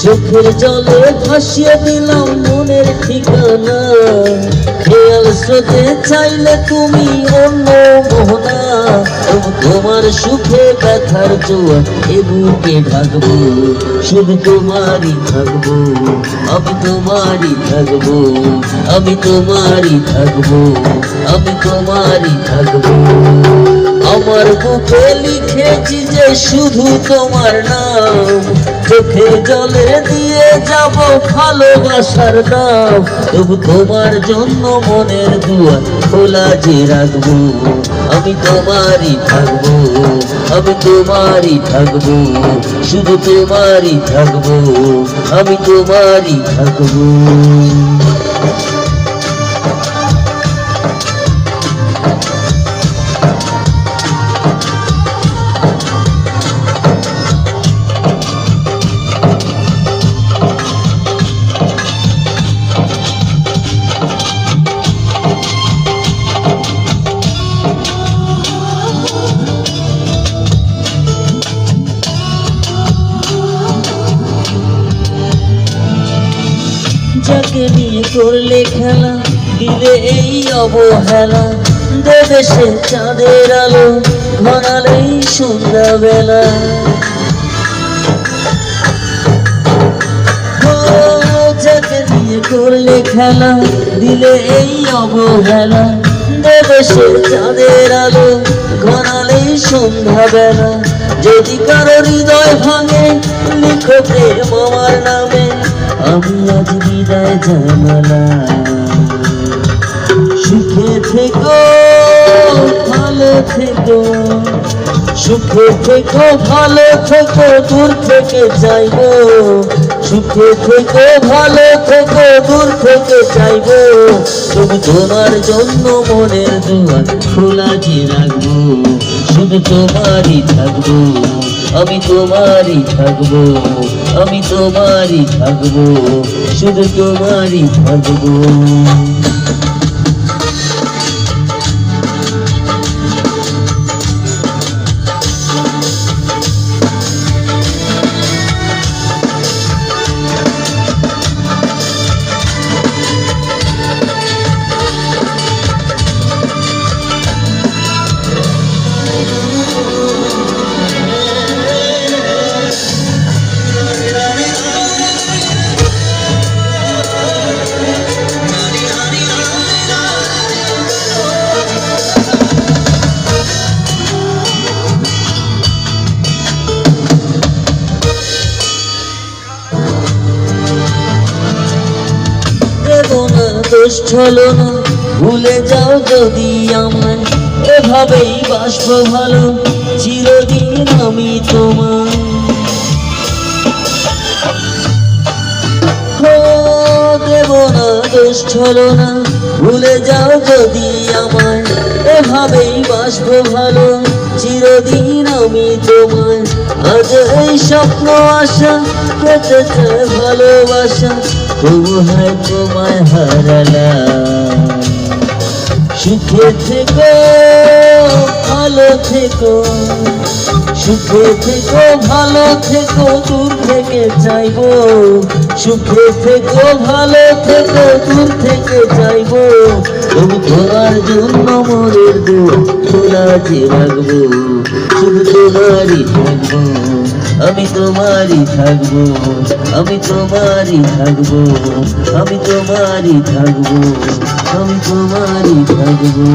চোখের জলে ভাসিয়ে দিলাম মনের ঠিকানা। খেয়াল স্রোতে চাইলে তুমি অন্য মোহনা। তোমার সুখে ব্যথার জোয়ার এ বুকে ঢাকবো, শুধু তোমারই থাকবো, আমি তোমারই থাকবো, আমি তোমারই থাকবো, আমি তোমারই থাকবো। আমার বুকে লিখেছি যে শুধু তোমার নাম, চোখে জলে দিয়ে যাব ভালোবাসার নাম। তবু তোমার জন্য মনের দুয়ার খোলা যে রাখবো, আমি তোমারই থাকবো, আমি তোমারই থাকবো, শুধু তোমারই থাকবো, আমি তোমারই থাকবো। যাকে নিয়ে করলে খেলা, দিলে এই অবহেলা, দেবে সে চাঁদের আলো, ঘনালেই সন্ধ্যাবেলা। যাকে নিয়ে করলে খেলা, দিলে এই অবহেলা, দেবে সে চাঁদের আলো, ঘনালেই সন্ধ্যাবেলা। যদি কারো হৃদয় ভাঙে, লিখো প্রেম আমার নামে, আমি আজ বিদায় জানালাম। সুখে থেকো, ভালো থেকো, সুখে থেকো, ভালো থেকো, দূর থেকে চাইবো। সুখে থেকো, ভালো থেকো, দূর থেকে চাইবো। শুধু তোমার জন্য মনের দুয়ার খোলা যে রাখবো, শুধু তোমারই থাকবো, আমি তোমারই থাকবো, আমি তোমারই থাকবো, শুধু তোমারই থাকবো। দোষ হলো না, ভুলে যাও যদি আমায়, এভাবেই বাসবো ভালো চিরদিন আমি তোমার। দেব না দোষ হলো না, ভুলে যাও যদি আমায়, এভাবেই বাসবো ভালো চিরদিন আমি তোমায়। আজ এই স্বপ্ন আশা পেতে চায় ভালোবাসা, তবু হয় তোমায় হারালাম। সুখে থেকো, ভালো থেকো, সুখে থেকো, ভালো থেকো, দূর থেকে চাইবো। সুখে থেকো, ভালো থেকো, দূর থেকে চাইবো। তবু তোমার জন্য মনের দুয়ার খোলা যে রাখবো, শুধু তোমারই থাকবো, আমি তোমারই থাকবো, আমি তোমারই থাকবো, আমি তোমারই থাকবো, আমি তোমারই থাকবো।